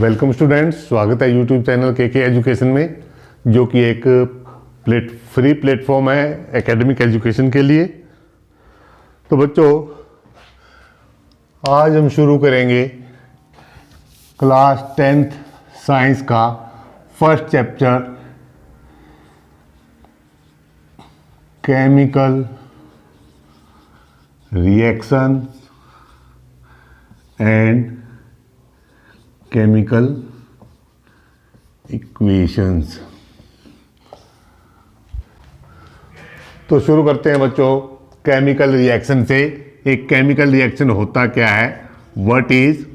Welcome students, स्वागत है YouTube channel के एजुकेशन में, जो कि एक फ्री प्लेटफॉर्म है एकेडमिक एजुकेशन के लिए। तो बच्चों, आज हम शुरू करेंगे क्लास 10th साइंस का first chapter chemical reaction and chemical equations. तो शुरू करते हैं बच्चों केमिकल रिएक्शन से। एक केमिकल रिएक्शन होता क्या है? What is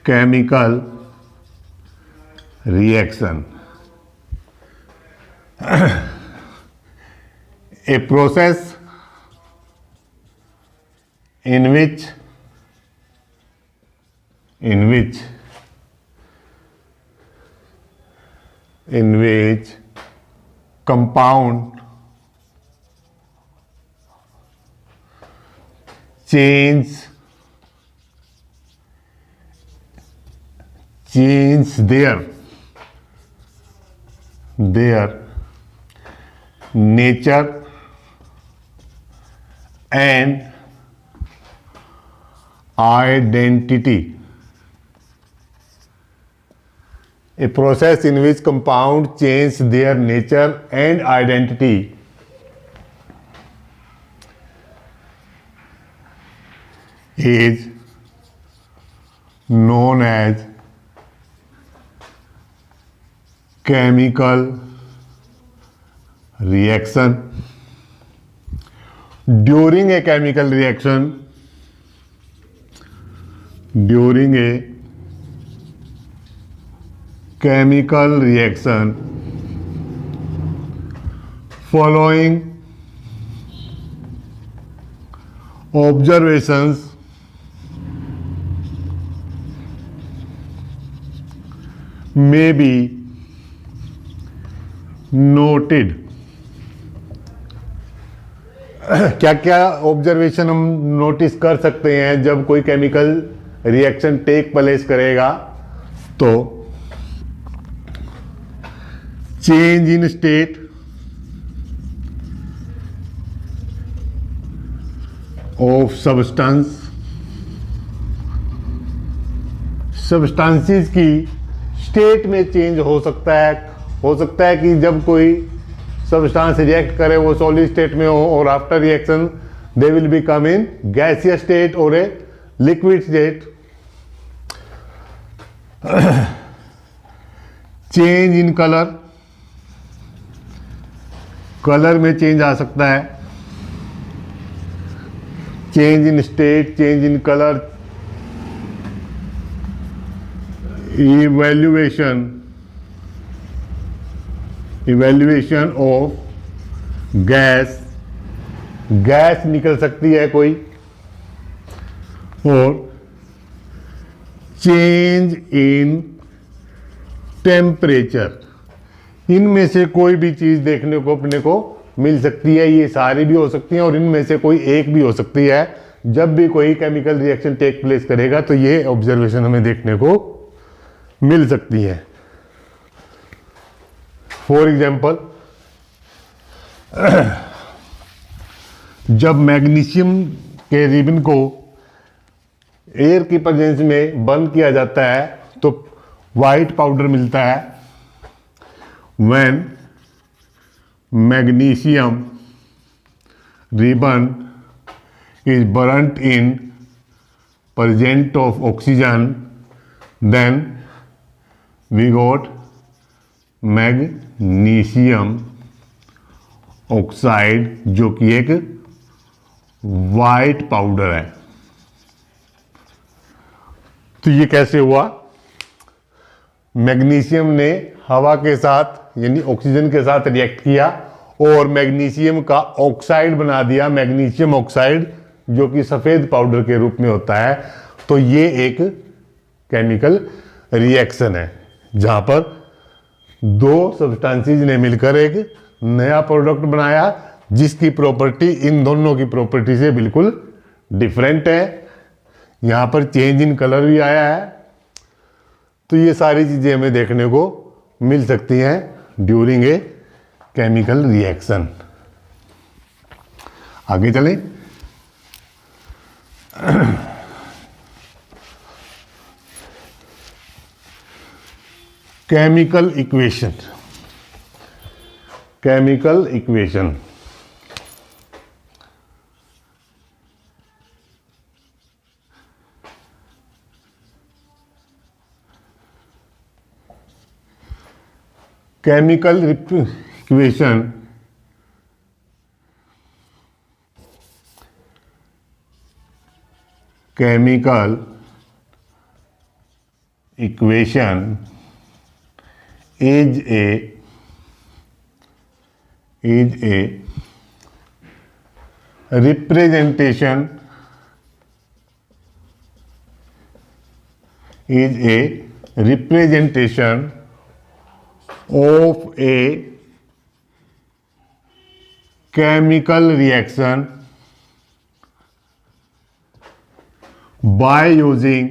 chemical reaction? A process in which compound change their nature and identity. A process in which compound change their nature and identity is known as chemical reaction. During a chemical reaction, following observations may be noted. क्या क्या observation हम notice कर सकते हैं जब कोई chemical reaction take place करेगा? तो change in state of substances की स्टेट में चेंज हो सकता है कि जब कोई सब्सटेंस रिएक्ट करे वो सॉलिड स्टेट में हो, और after reaction they will become in gaseous state और a liquid state. Change in colour में चेंज आ सकता है। Change in state, change in colour. Evaluation of gas निकल सकती है कोई, और चेंज इन टेम्परेचर। इनमें से कोई भी चीज देखने को अपने को मिल सकती है। ये सारी भी हो सकती हैं और इनमें से कोई एक भी हो सकती है। जब भी कोई केमिकल रिएक्शन टेक प्लेस करेगा तो ये ऑब्जर्वेशन हमें देखने को मिल सकती है। फॉर एग्जाम्पल, जब मैग्नीशियम के रिबन को एयर की प्रेजेंस में बर्न किया जाता है तो व्हाइट पाउडर मिलता है। When magnesium ribbon is burned in present of oxygen, then we got magnesium oxide, जो कि एक वाइट पाउडर है। तो ये कैसे हुआ? मैग्नीशियम ने हवा के साथ यानी ऑक्सीजन के साथ रिएक्ट किया और मैग्नीशियम का ऑक्साइड बना दिया, मैग्नीशियम ऑक्साइड, जो कि सफेद पाउडर के रूप में होता है। तो ये एक केमिकल रिएक्शन है जहां पर दो सब्सटेंसेस ने मिलकर एक नया प्रोडक्ट बनाया जिसकी प्रॉपर्टी इन दोनों की प्रॉपर्टी से बिल्कुल डिफरेंट है। यहाँ पर चेंज इन कलर भी आया है तो ये सारी चीज़ें हमें देखने को मिल सकती हैं ड्यूरिंग ए केमिकल रिएक्शन। आगे चलें। Chemical equation. Chemical equation chemical equation chemical equation is a representation of a chemical reaction by using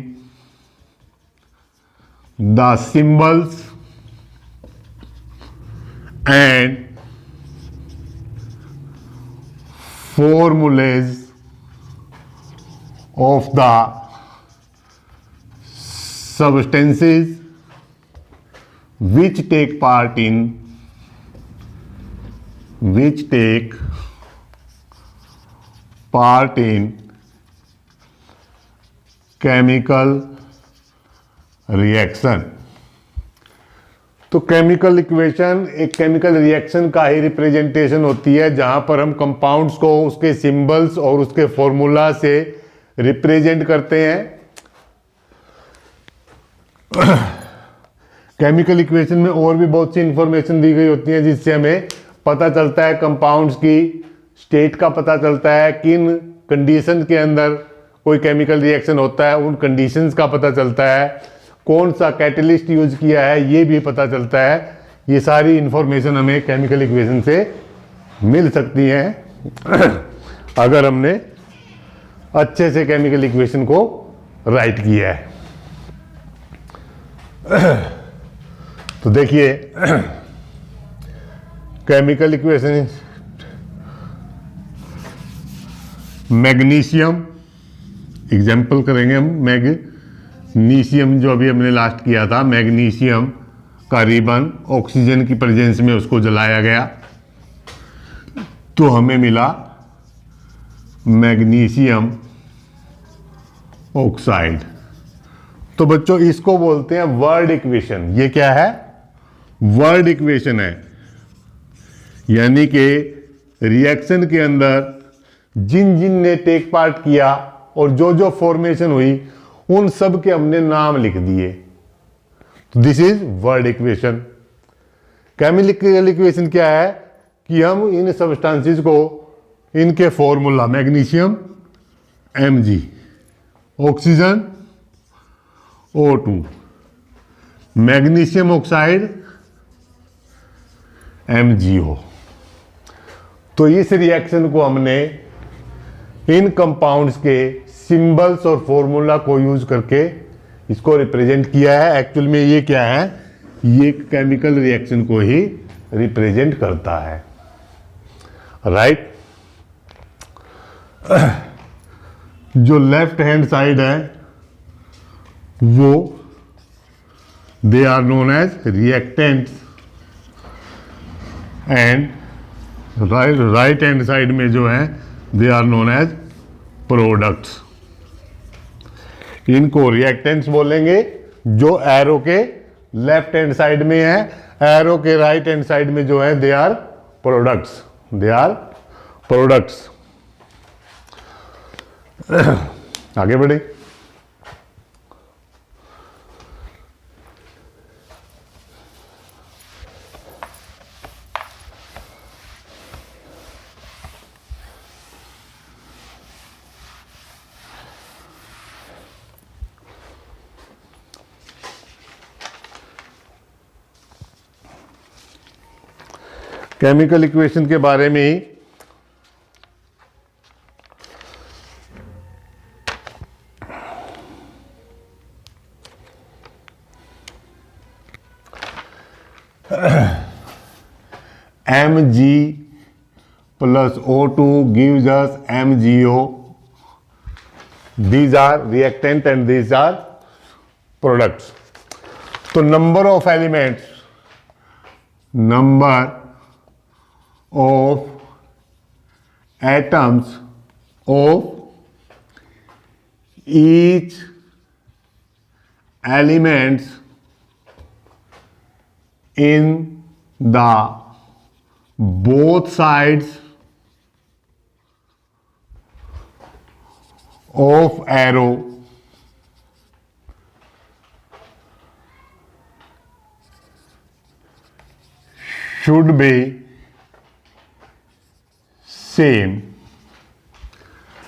the symbols and formulas of the substances which take part in chemical reaction। तो chemical equation एक chemical reaction का ही representation होती है जहां पर हम compounds को उसके सिंबल्स और उसके फॉर्मूला से रिप्रेजेंट करते हैं। केमिकल इक्वेशन में और भी बहुत सी इंफॉर्मेशन दी गई होती है जिससे हमें पता चलता है कंपाउंड्स की स्टेट का पता चलता है, किन कंडीशन के अंदर कोई केमिकल रिएक्शन होता है उन कंडीशंस का पता चलता है, कौन सा कैटलिस्ट यूज किया है ये भी पता चलता है। ये सारी इंफॉर्मेशन हमें केमिकल इक्वेशन से मिल सकती है अगर हमने अच्छे से केमिकल इक्वेशन को राइट किया है। तो देखिए केमिकल इक्वेशन मैग्नीशियम, एग्जाम्पल करेंगे हम मैग्नीशियम जो अभी हमने लास्ट किया था, मैग्नीशियम का रिबन ऑक्सीजन की प्रेजेंस में उसको जलाया गया तो हमें मिला मैग्नीशियम ऑक्साइड। तो बच्चों इसको बोलते हैं वर्ड इक्वेशन। ये क्या है? वर्ड इक्वेशन है, यानी कि रिएक्शन के अंदर जिन जिन ने टेक पार्ट किया और जो जो फॉर्मेशन हुई उन सब के हमने नाम लिख दिए। तो this is word equation. Chemical equation क्या है कि हम इन सब्सटेंसेस को इनके formula magnesium Mg, oxygen O2, magnesium oxide MgO। तो इस रिएक्शन को हमने इन कंपाउंड्स के सिंबल्स और फॉर्मूला को यूज करके इसको रिप्रेजेंट किया है। एक्चुअल में ये क्या है? ये केमिकल रिएक्शन को ही रिप्रेजेंट करता है, राइट। जो लेफ्ट हैंड साइड है वो they are known as reactants and right hand side में जो है they are known as products. इनको रिएक्टेंट्स बोलेंगे जो एरो के लेफ्ट हैंड साइड में है, एरो के राइट हैंड साइड में जो है they are products, they are products. आगे बढ़े। केमिकल इक्वेशन के बारे में ही Mg plus O2 gives us MgO. These are reactant and these are products. So number of elements, number of atoms of each elements in the both sides of arrow should be same.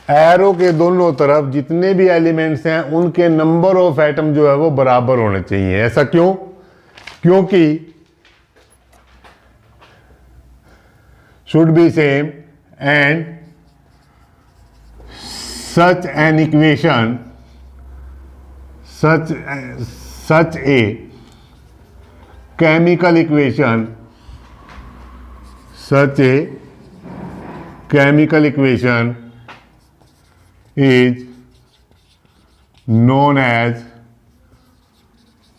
Arrow के दोनों तरफ जितने भी elements हैं उनके number of atom जो है वो बराबर होने चाहिए। ऐसा क्यों? क्योंकि should be same and such an equation, such a chemical equation, such a chemical equation is known as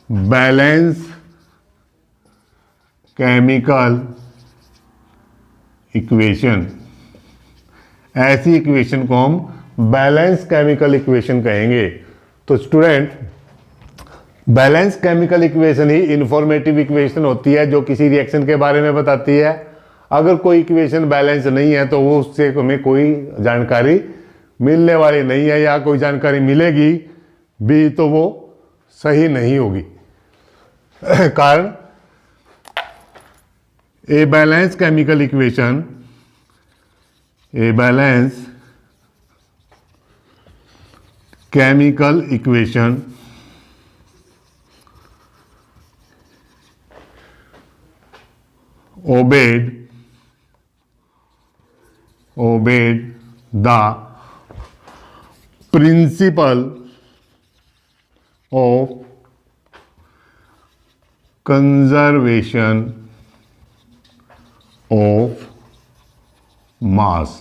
balanced chemical equation। ऐसी इक्वेशन को हम बैलेंस केमिकल इक्वेशन कहेंगे। तो स्टूडेंट, बैलेंस केमिकल इक्वेशन ही इंफॉर्मेटिव इक्वेशन होती है जो किसी reaction के बारे में बताती है। अगर कोई इक्वेशन बैलेंस नहीं है तो वो उससे हमें कोई जानकारी मिलने वाली नहीं है, या कोई जानकारी मिलेगी भी तो वो सही नहीं होगी। कारण a balance chemical equation, a balance chemical equation obeyed the principle of conservation of mass।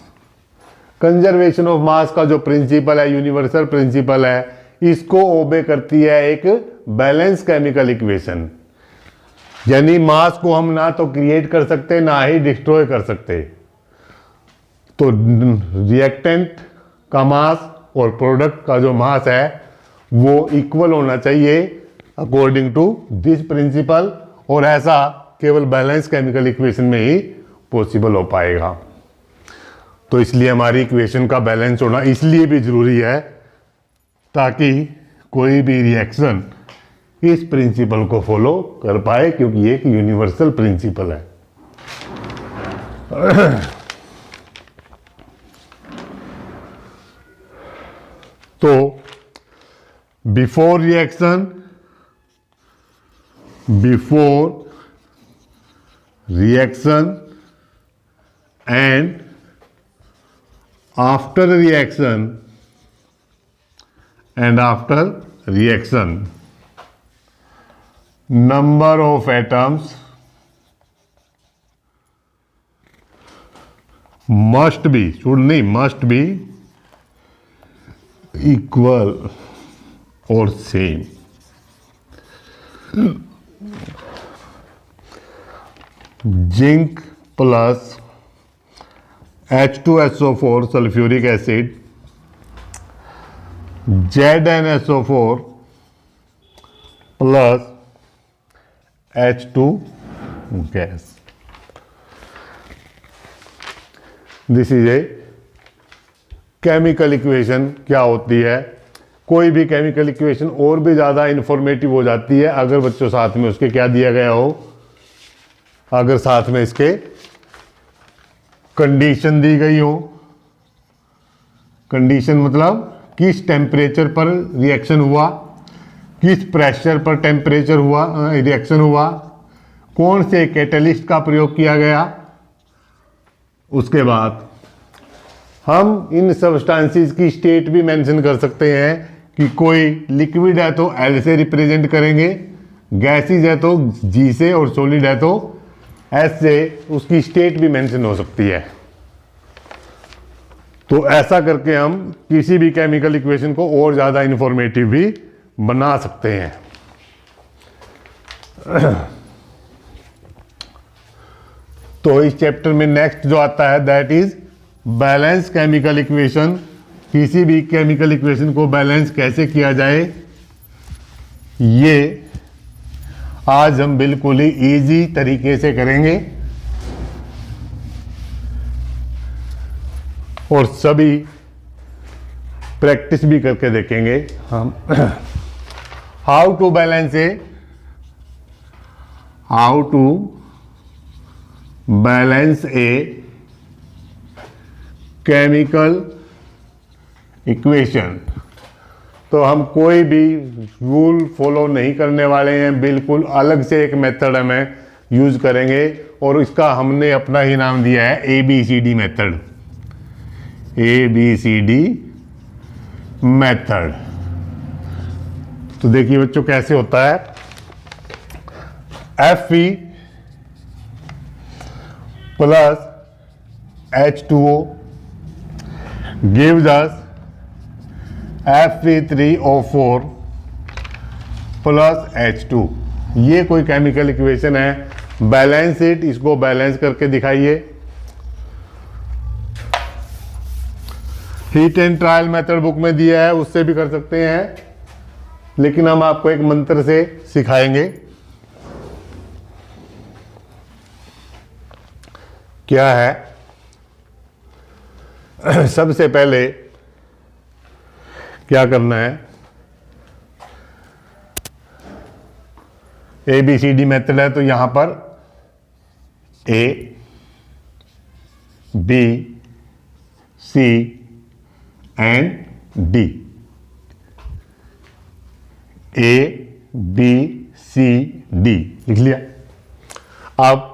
Conservation of mass का जो प्रिंसिपल है, यूनिवर्सल प्रिंसिपल है, इसको ओबे करती है एक बैलेंस केमिकल इक्वेशन। यानी मास को हम ना तो क्रिएट कर सकते ना ही डिस्ट्रॉय कर सकते। तो रिएक्टेंट का मास और प्रोडक्ट का जो मास है वो इक्वल होना चाहिए अकॉर्डिंग टू दिस प्रिंसिपल, और ऐसा केवल बैलेंस केमिकल इक्वेशन में ही पॉसिबल हो पाएगा। तो इसलिए हमारी इक्वेशन का बैलेंस होना इसलिए भी जरूरी है ताकि कोई भी रिएक्शन इस प्रिंसिपल को फॉलो कर पाए, क्योंकि ये एक यूनिवर्सल प्रिंसिपल है। तो before reaction and after reaction number of atoms must be equal or same। Zinc plus H2SO4 sulphuric acid, ZnSO4 plus H2 gas. This is a chemical equation. क्या होती है? कोई भी केमिकल इक्वेशन और भी ज़्यादा इंफॉर्मेटिव हो जाती है अगर बच्चों साथ में उसके क्या दिया गया हो, अगर साथ में इसके कंडीशन दी गई हो। कंडीशन मतलब किस टेम्परेचर पर रिएक्शन हुआ, किस प्रेशर पर टेम्परेचर हुआ रिएक्शन हुआ, कौन से कैटलिस्ट का प्रयोग किया गया। उसके बाद हम इन सब्सटेंसेस की स्टेट भी मेंशन कर सकते हैं कि कोई लिक्विड है तो L से रिप्रेजेंट करेंगे, गैसेज है तो G से, और सॉलिड है तो एस से उसकी स्टेट भी मेंशन हो सकती है। तो ऐसा करके हम किसी भी केमिकल इक्वेशन को और ज़्यादा इंफॉर्मेटिव भी बना सकते हैं। तो इस चैप्टर में नेक्स्ट जो आता है that is balance chemical equation. किसी भी केमिकल इक्वेशन को बैलेंस कैसे किया जाए, ये आज हम बिल्कुल ही इजी तरीके से करेंगे और सभी प्रैक्टिस भी करके देखेंगे हम। How to balance a, how to balance a chemical equation. तो हम कोई भी रूल फॉलो नहीं करने वाले हैं, बिल्कुल अलग से एक मेथड हमें यूज करेंगे और इसका हमने अपना ही नाम दिया है ABCD मेथड। ABCD method. तो देखिए बच्चों कैसे होता है। Fe plus H2O gives us Fe3O4 plus H2। ये कोई केमिकल इक्वेशन है। बैलेंस इट, इसको बैलेंस करके दिखाइए। Heat and trial method book में दिया है, उससे भी कर सकते हैं, लेकिन हम आपको एक मंत्र से सिखाएंगे। क्या है, सबसे पहले क्या करना है, ABCD मेथड है तो यहां पर A, B, C and D। A, B, C, D लिख लिया। अब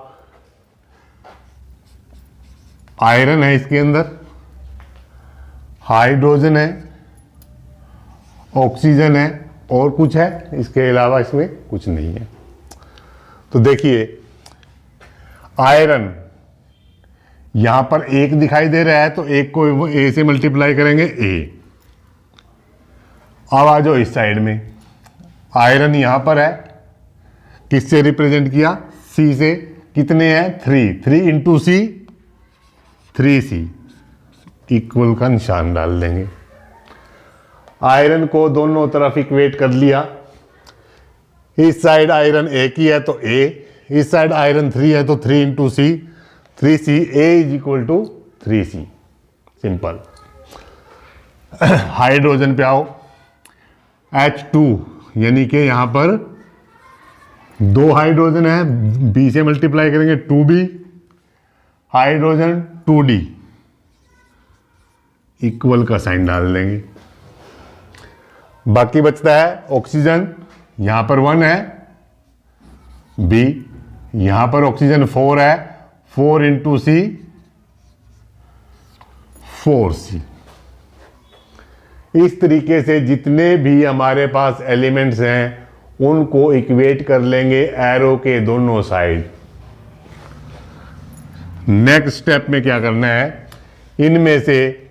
आयरन है, इसके अंदर हाइड्रोजन है, ऑक्सीजन है और कुछ है, इसके अलावा इसमें कुछ नहीं है। तो देखिए आयरन यहां पर एक दिखाई दे रहा है तो एक को ए से मल्टीप्लाई करेंगे ए। अब आ जाओ इस साइड में, आयरन यहां पर है, किससे रिप्रेजेंट किया, सी से। कितने हैं, 3, 3 इंटू सी 3C, इक्वल का निशान डाल देंगे। आयरन को दोनों तरफ इक्वेट कर लिया। इस साइड आयरन एक ही है तो A, इस साइड आयरन 3 है तो 3 into C 3C, A is equal to 3C। Simple. Hydrogen पे आओ, H2 यानी कि यहां पर 2 हाइड्रोजन है, B से मल्टीप्लाई करेंगे 2B, हाइड्रोजन 2D, इक्वल का साइन डाल देंगे। बाकी बचता है ऑक्सीजन, यहां पर 1 है, B, यहां पर ऑक्सीजन 4 है, 4 इंटू सी 4C। इस तरीके से जितने भी हमारे पास एलिमेंट्स हैं उनको इक्वेट कर लेंगे एरो के दोनों साइड। नेक्स्ट स्टेप में क्या करना है, इनमें से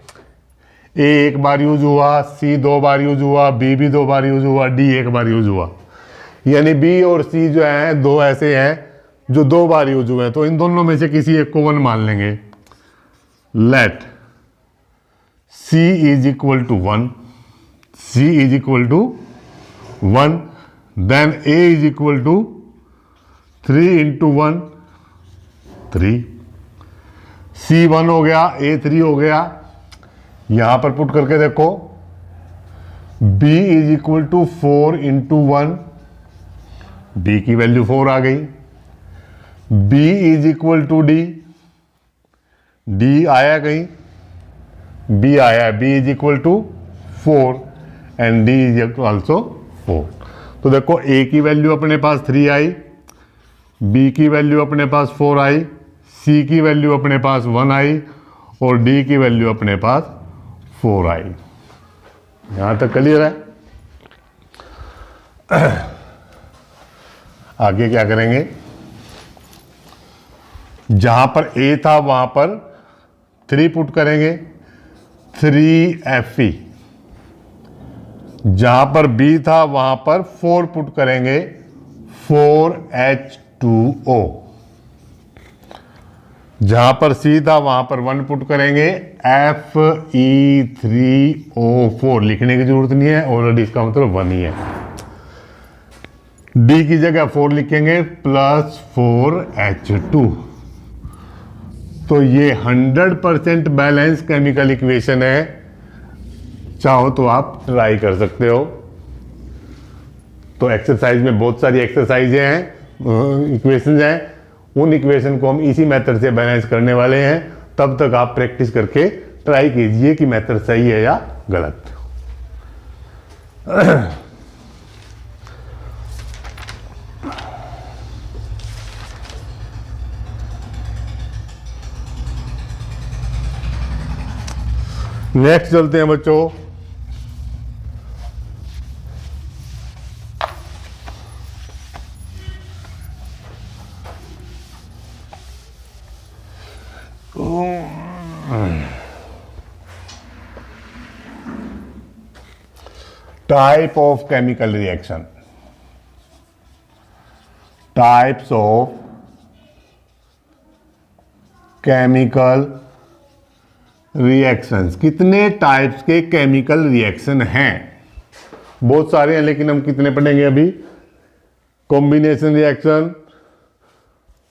A एक बार यूज हुआ, C 2 बार यूज हुआ, B भी 2 बार यूज हुआ, D 1 बार यूज हुआ, यानी B और C जो हैं दो ऐसे हैं जो 2 बार यूज हुए हैं। तो इन दोनों में से किसी एक को 1 मान लेंगे। Let C is equal to 1, C is equal to 1, then A is equal to 3 into 1 3, C 1 हो गया, A 3 हो गया। यहां पर पुट करके देखो, B is equal to 4 into 1, B की वैल्यू 4 आ गई। B is equal to D, D आया कहीं, B आया, B is equal to 4 and D is also 4। तो देखो A की वैल्यू अपने पास 3 आई, B की वैल्यू अपने पास 4 आई, C की वैल्यू अपने पास 1 आई और D की वैल्यू अपने पास 4 आई। यहां तक क्लियर है। आगे क्या करेंगे, जहां पर A था वहां पर 3 पुट करेंगे 3Fe, जहां पर B था वहां पर 4 पुट करेंगे 4H2O, जहां पर C था वहां पर 1 पुट करेंगे Fe3O4। लिखने की जरूरत नहीं है, ऑलरेडी इसका मतलब 1 ही है। D की जगह 4 लिखेंगे प्लस 4H2। तो ये 100% बैलेंस केमिकल इक्वेशन है। चाहो तो आप ट्राई कर सकते हो। तो एक्सरसाइज में बहुत सारी एक्सरसाइजें हैं, इक्वेशंस हैं, उन इक्वेशन को हम इसी मेथड से बैलेंस करने वाले हैं। तब तक आप प्रैक्टिस करके ट्राई कीजिए कि मेथड सही है या गलत। नेक्स्ट चलते हैं बच्चों, type of chemical reaction. Types of chemical reactions. कितने टाइप्स के केमिकल रिएक्शन हैं? बहुत सारे हैं, लेकिन हम कितने पढ़ेंगे अभी? कॉम्बिनेशन रिएक्शन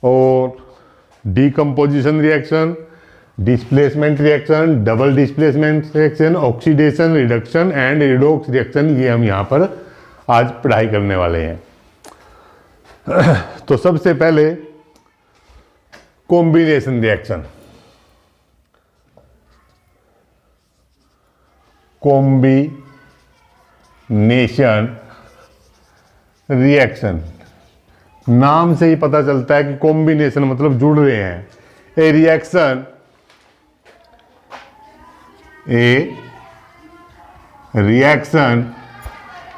और decomposition reaction, displacement reaction, double displacement reaction, oxidation, reduction and redox reaction. ये हम यहां पर आज पढ़ाई करने वाले हैं। तो सबसे पहले कॉम्बिनेशन रिएक्शन। कॉम्बिनेशन रिएक्शन, नाम से ही पता चलता है कि कॉम्बिनेशन मतलब जुड़ रहे हैं। ए reaction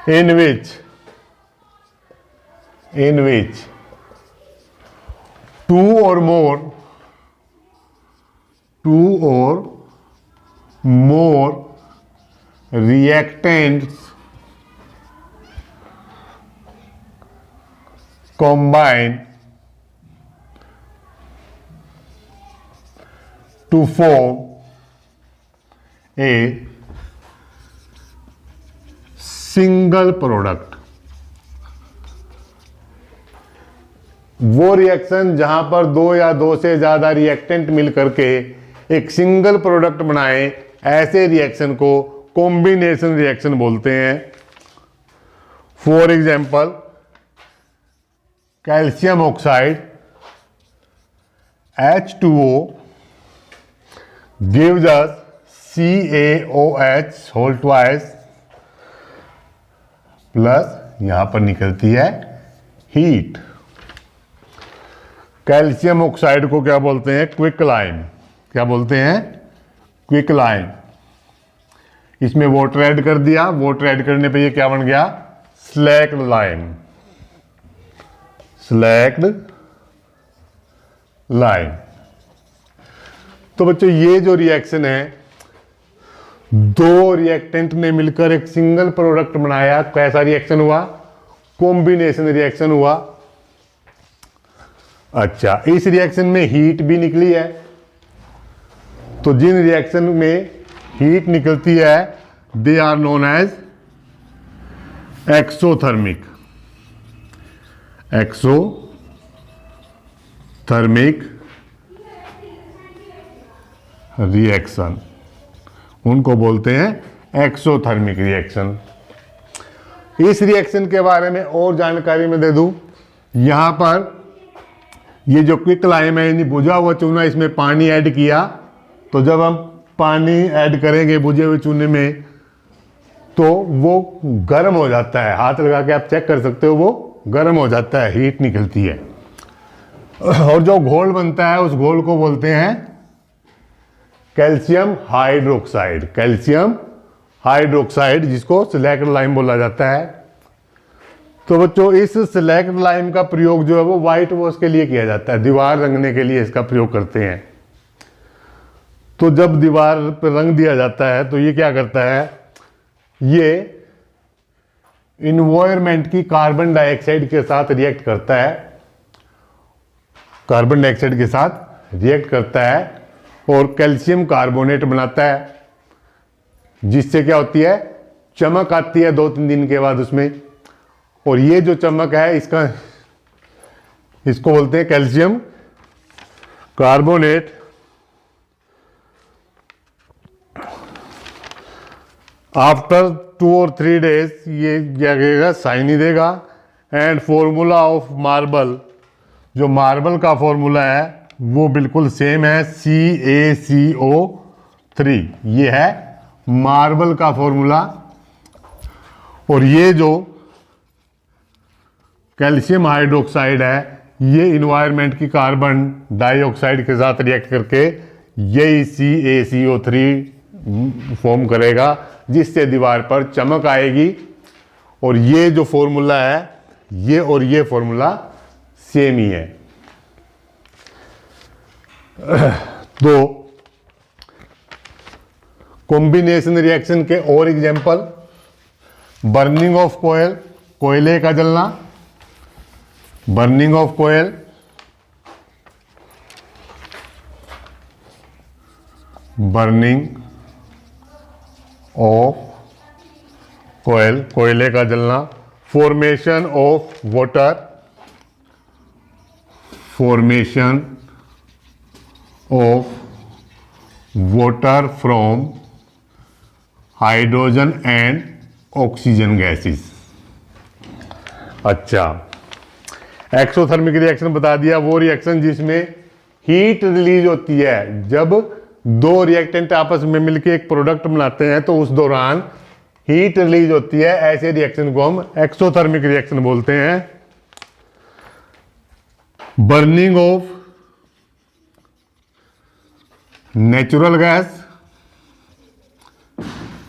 in which two or more reactants combine to form a single product. वो रिएक्शन जहां पर 2 या 2 से ज्यादा रिएक्टेंट मिलकर के एक सिंगल प्रोडक्ट बनाए, ऐसे रिएक्शन को कॉम्बिनेशन रिएक्शन बोलते हैं। For example, calcium oxide H2O gives us CaOH whole twice plus यहां पर निकलती है हीट। कैल्शियम ऑक्साइड को क्या बोलते हैं? क्विकलाइन। क्या बोलते हैं? क्विकलाइन। इसमें वाटर ऐड कर दिया, वाटर ऐड करने पे ये क्या बन गया? Slaked line. Slaked line. तो बच्चों ये जो रिएक्शन है, 2 रिएक्टेंट ने मिलकर एक सिंगल प्रोडक्ट बनाया, कैसा रिएक्शन हुआ? कॉम्बिनेशन रिएक्शन हुआ। अच्छा, इस रिएक्शन में हीट भी निकली है। तो जिन रिएक्शन में हीट निकलती है they are known as exothermic. Exothermic reaction, उनको बोलते हैं एक्सोथर्मिक रिएक्शन। इस रिएक्शन के बारे में और जानकारी मैं दे दूं, यहां पर ये जो क्विकलाइन है यानी बुझा हुआ चूना, इसमें पानी ऐड किया, तो जब हम पानी ऐड करेंगे बुझे हुए चूने में तो वो गर्म हो जाता है। हाथ लगा के आप चेक कर सकते हो, वो गर्म हो जाता है, हीट निकलती है। और जो घोल बनता है उस घोल को बोलते हैं कैल्शियम हाइड्रोक्साइड। कैल्शियम हाइड्रोक्साइड, जिसको स्लैक्ड लाइम बोला जाता है। तो बच्चों इस सिलेक्ट लाइम का प्रयोग जो है वो व्हाइट वॉश के लिए किया जाता है, दीवार रंगने के लिए इसका प्रयोग करते हैं। तो जब दीवार पर रंग दिया जाता है तो ये क्या करता है, ये इन्वायरमेंट की कार्बन डाइऑक्साइड के साथ रिएक्ट करता है, कार्बन डाइऑक्साइड के साथ रिएक्ट करता है और कैल्शियम कार्बोनेट बनाता है, जिससे क्या होती है, चमक आती है 2-3 दिन के बाद उसमें। और ये जो चमक है इसको बोलते हैं कैल्शियम कार्बोनेट। आफ्टर 2 और 3 डेज ये क्या करेगा, शाइनी देगा। एंड फॉर्मूला ऑफ मार्बल, जो मार्बल का फॉर्मूला है वो बिल्कुल सेम है, CaCO3, ये है मार्बल का फॉर्मूला। और ये जो कैल्शियम हाइड्रोक्साइड है ये इन्वायरमेंट की कार्बन डाइऑक्साइड के साथ रिएक्ट करके यही CaCO3 फॉर्म करेगा, जिससे दीवार पर चमक आएगी। और ये जो फॉर्मूला है ये और ये फॉर्मूला सेम ही है। तो कॉम्बिनेशन रिएक्शन के और एग्जांपल, बर्निंग ऑफ कोयल, कोयले का जलना, burning of coal, burning of coal, कोयले का जलना। Formation of water, formation of water from hydrogen and oxygen gases. अच्छा, एक्सोथर्मिक रिएक्शन बता दिया, वो रिएक्शन जिसमें हीट रिलीज होती है। जब दो रिएक्टेंट आपस में मिलकर एक प्रोडक्ट बनाते हैं तो उस दौरान हीट रिलीज होती है, ऐसे रिएक्शन को हम एक्सोथर्मिक रिएक्शन बोलते हैं। Burning of natural gas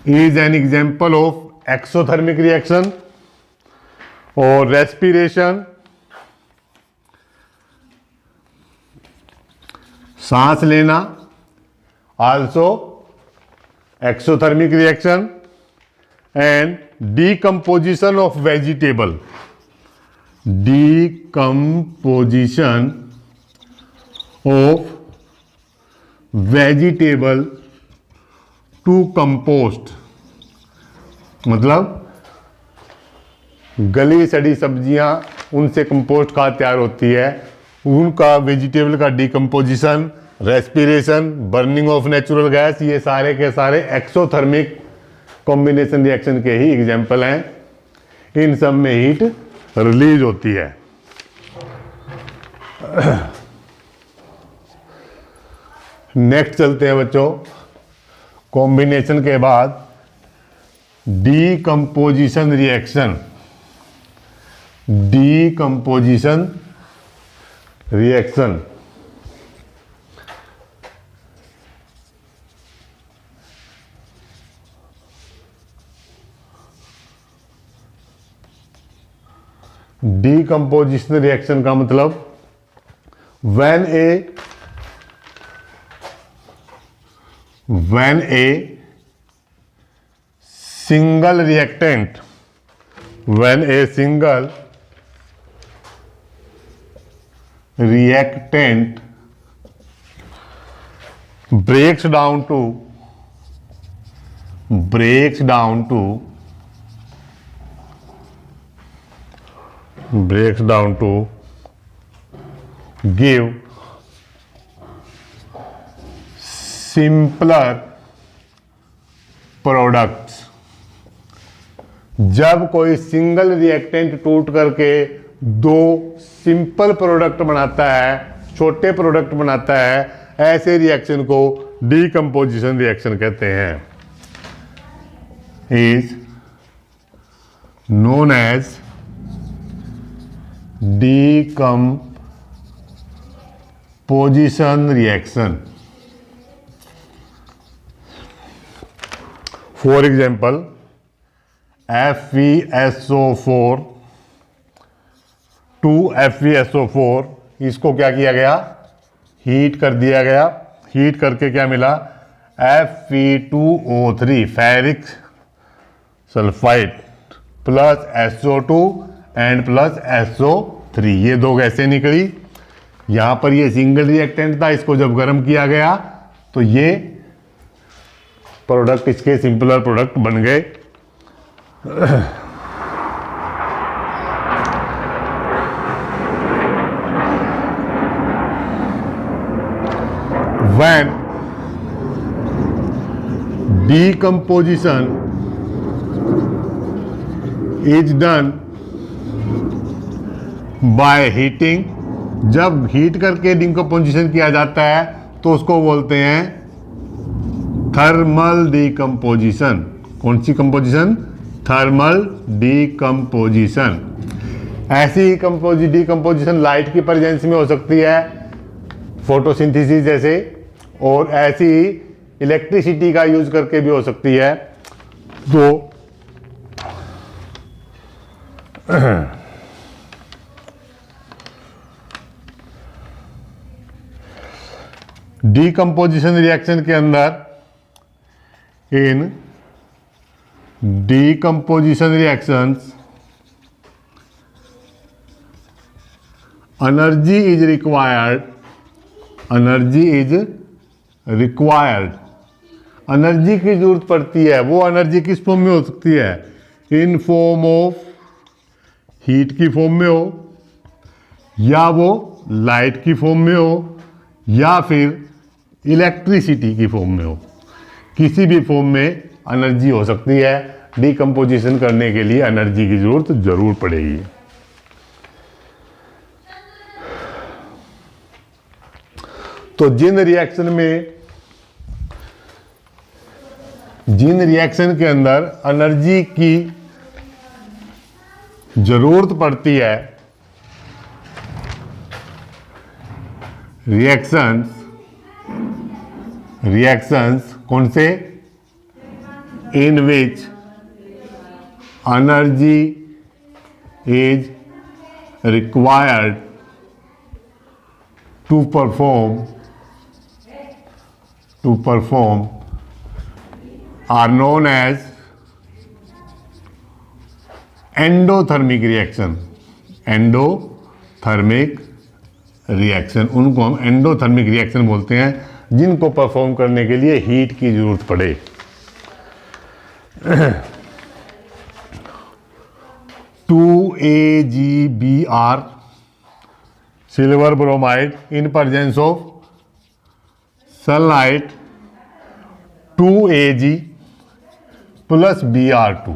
is an example of exothermic reaction. और रेस्पिरेशन, सांस लेना, also exothermic reaction. And decomposition of vegetable, decomposition of vegetable to compost, मतलब गली सड़ी सब्जियां उनसे कंपोस्ट खाद तैयार होती है, उनका वेजिटेबल का decomposition, respiration, burning of natural gas, ये सारे के सारे एक्सोथर्मिक कॉम्बिनेशन रिएक्शन के ही एग्जाम्पल हैं। इन सब में हीट रिलीज होती है। नेक्स्ट चलते हैं बच्चों, कॉम्बिनेशन के बाद decomposition reaction. Decomposition reaction, decomposition reaction का मतलब when a single reactant, when a single reactant breaks down to give simpler products। जब कोई सिंगल रिएक्टेंट टूट करके दो सिंपल प्रोडक्ट बनाता है, छोटे प्रोडक्ट बनाता है, ऐसे रिएक्शन को डीकम्पोजिशन रिएक्शन कहते हैं। Is known as decomposition reaction। For example, FeSO4 2FeSO4, इसको क्या किया गया, हीट कर दिया गया। हीट करके क्या मिला, Fe2O3 ferric sulphide plus SO2 and plus SO3, ये दो गैसें निकली। यहाँ पर ये सिंगल रिएक्टेंट था, इसको जब गर्म किया गया तो ये प्रोडक्ट, इसके सिंपलर प्रोडक्ट बन गए। When decomposition is done by heating, जब हीट करके डिकम्पोजिशन किया जाता है तो उसको बोलते हैं थर्मल डिकम्पोजिशन। कौन सी कंपोजिशन, थर्मल डिकम्पोजिशन। ऐसी डिकम्पोजिशन लाइट की प्रेजेंस में हो सकती है, फोटोसिंथेसिस जैसे, और ऐसी इलेक्ट्रिसिटी का यूज करके भी हो सकती है। तो डीकम्पोजिशन रिएक्शन के अंदर, in decomposition reactions energy is required, energy is required, energy की जरूरत पड़ती है। वो एनर्जी किस फॉर्म में हो सकती है, इन फॉर्म ऑफ हीट की फॉर्म में हो, या वो लाइट की फॉर्म में हो, या फिर इलेक्ट्रिसिटी की फॉर्म में हो। किसी भी फॉर्म में एनर्जी हो सकती है। डिकम्पोजिशन करने के लिए एनर्जी की जरूरत जरूर पड़ेगी। तो जिन रिएक्शन के अंदर एनर्जी की जरूरत पड़ती है, रिएक्शंस कौन से, in which energy is required to perform are known as endothermic reaction. Endothermic reaction, उनको हम एंडोथर्मिक रिएक्शन बोलते हैं, जिनको परफॉर्म करने के लिए हीट की जरूरत पड़े। (2AgBr) silver bromide in presence of sunlight 2Ag plus Br2।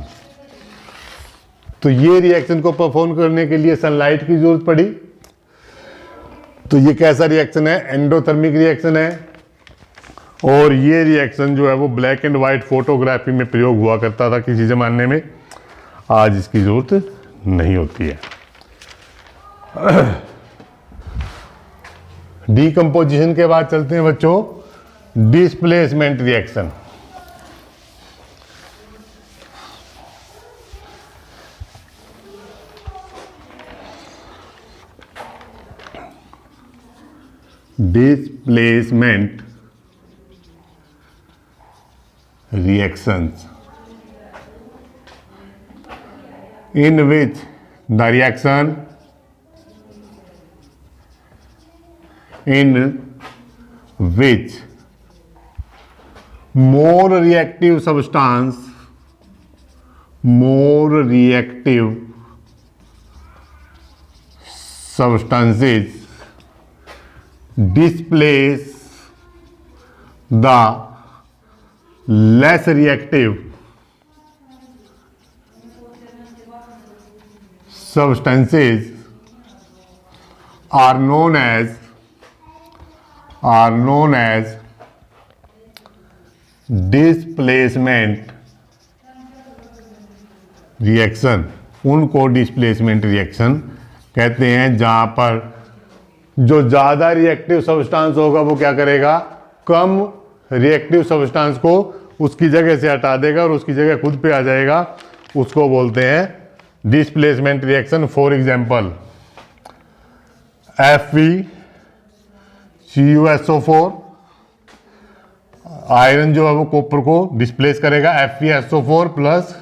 तो ये रिएक्शन को परफॉर्म करने के लिए सनलाइट की जरूरत पड़ी। तो ये कैसा रिएक्शन है, एंडोथर्मिक रिएक्शन है। और ये रिएक्शन जो है वो ब्लैक एंड वाइट फोटोग्राफी में प्रयोग हुआ करता था किसी जमाने में, आज इसकी जरूरत नहीं होती है। डीकम्पोजिशन के बाद चलते हैं बच्चों displacement reaction. Displacement reactions in which the reaction in which more reactive substances displace the less reactive substances are known as displacement reaction. उनको डिस्प्लेसमेंट रिएक्शन कहते हैं, जहां पर जो ज़्यादा रिएक्टिव सब्सटेंस होगा वो क्या करेगा, कम रिएक्टिव सब्सटेंस को उसकी जगह से हटा देगा और उसकी जगह खुद पे आ जाएगा। उसको बोलते हैं displacement reaction. For example FeCuSO4, iron जो है वो कॉपर को डिस्प्लेस करेगा, FeSO4 प्लस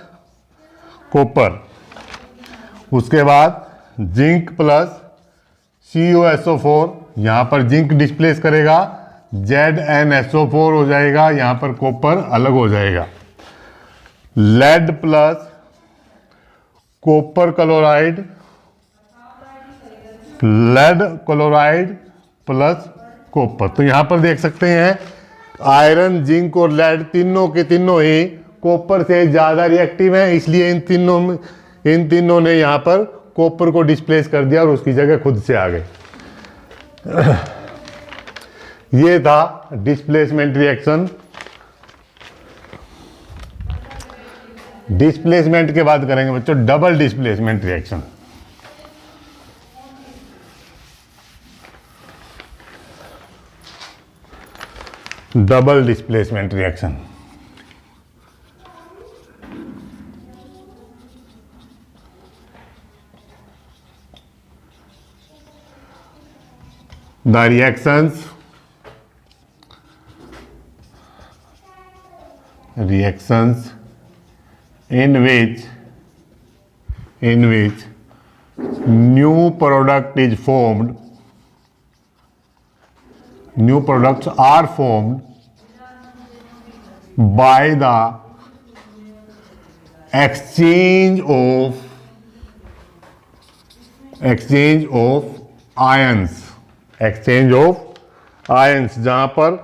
कॉपर। उसके बाद जिंक प्लस CuSO4, यहाँ पर जिंक डिस्प्लेस करेगा, ZnSO4 हो जाएगा, यहाँ पर कॉपर अलग हो जाएगा। Lead plus copper chloride, lead chloride plus copper. तो यहाँ पर देख सकते हैं आयरन, जिंक और लेड तीनों के तीनों ही कॉपर से ज़्यादा रिएक्टिव हैं, इसलिए इन तीनों ने यहाँ पर कॉपर को डिस्प्लेस कर दिया और उसकी जगह खुद से आ गए। ये था डिस्प्लेसमेंट रिएक्शन। डिस्प्लेसमेंट के बाद करेंगे बच्चों double displacement reaction. Double displacement reaction the reactions in which new product is formed, new products are formed by the exchange of ions, exchange of ions. जहां पर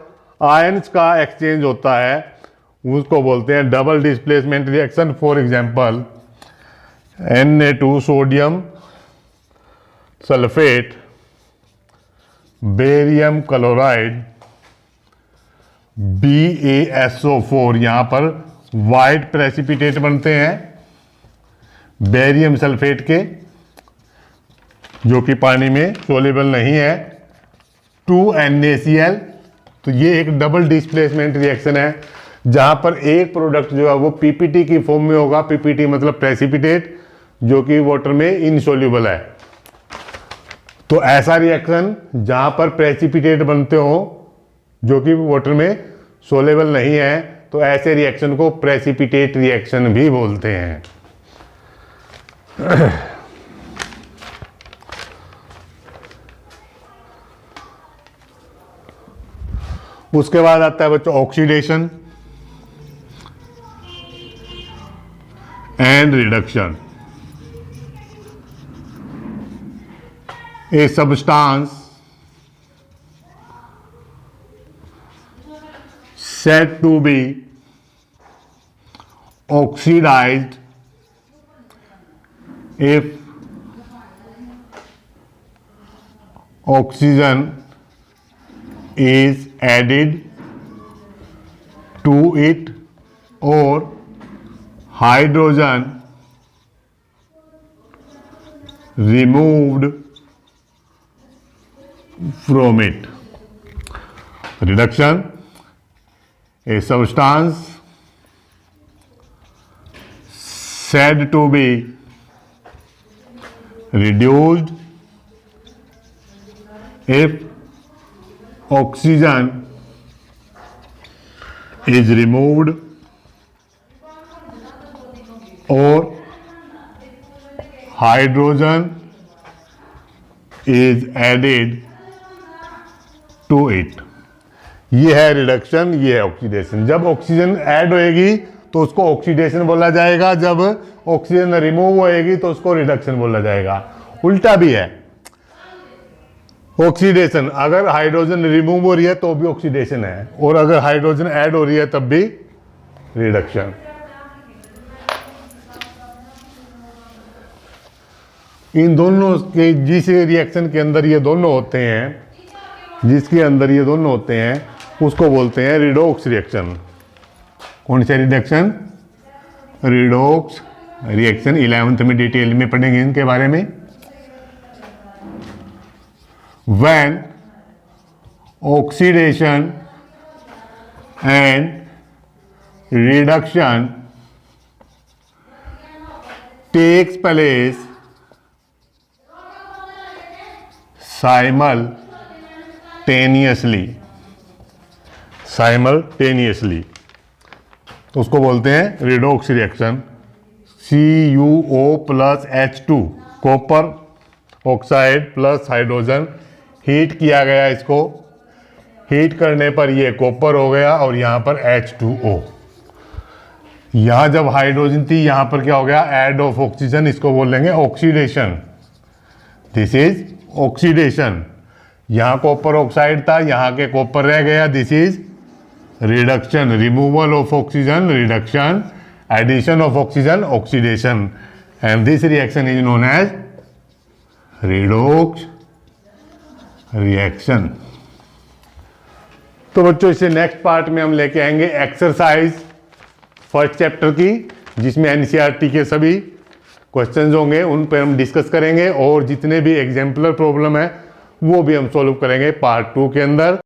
आयंस का एक्सचेंज होता है उसको बोलते हैं double displacement reaction. For example Na2 sodium sulphate, barium chloride, BaSO4, यहां पर वाइट प्रेसिपिटेट बनते हैं बेरियम सल्फेट के, जो कि पानी में सोल्यूबल नहीं है। 2NaCl। तो ये एक डबल डिस्प्लेसमेंट रिएक्शन है जहां पर एक प्रोडक्ट जो है वो पीपीटी की फॉर्म में होगा। पीपीटी मतलब प्रेसिपिटेट, जो कि वाटर में इनसोल्यूबल है। तो ऐसा रिएक्शन जहां पर प्रेसिपिटेट बनते हो जो कि वाटर में सोल्यूबल नहीं है, तो ऐसे रिएक्शन को प्रेसिपिटेट रिएक्शन भी बोलते हैं। उसके बाद आता है बच्चों oxidation and reduction. A substance said to be oxidized if oxygen is added to it or hydrogen removed from it. Reduction: a substance said to be reduced if oxygen is removed or hydrogen is added to it. ये है reduction, ये है oxidation. जब oxygen add होएगी तो उसको oxidation बोला जाएगा, जब ऑक्सीजन रिमूव होएगी तो उसको रिडक्शन बोला जाएगा। उल्टा भी है। ऑक्सीडेशन, अगर हाइड्रोजन रिमूव हो रही है तो भी ऑक्सीडेशन है, और अगर हाइड्रोजन ऐड हो रही है तब भी रिडक्शन। इन दोनों के जिस रिएक्शन के अंदर ये दोनों होते हैं, जिसके अंदर ये दोनों होते हैं, उसको बोलते हैं रिडॉक्स रिएक्शन। कौन सा रिडक्शन? Redox reaction. 11th में डिटेल में पढ़ेंगे इनके बारे में। When oxidation and reduction takes place simultaneously तो उसको बोलते हैं redox reaction. CuO plus H2 copper oxide plus hydrogen heat किया गया, इसको हीट करने पर ये कॉपर हो गया और यहाँ पर H2O। यहाँ जब हाइड्रोजन थी यहाँ पर क्या हो गया, ऐड ऑफ ऑक्सीजन, इसको बोलेंगे ऑक्सीडेशन। This is oxidation. यहाँ कॉपर ऑक्साइड था, यहाँ के कॉपर रह गया, this is reduction, removal of oxygen reduction, addition of oxygen oxidation, and this reaction is known as redox reaction. तो बच्चों इसे नेक्स्ट पार्ट में हम लेके आएंगे एक्सरसाइज फर्स्ट चैप्टर की, जिसमें एनसीईआरटी के सभी क्वेश्चंस होंगे, उन पर हम डिस्कस करेंगे और जितने भी एग्जाम्पलर प्रॉब्लम है वो भी हम सॉल्व करेंगे पार्ट 2 के अंदर।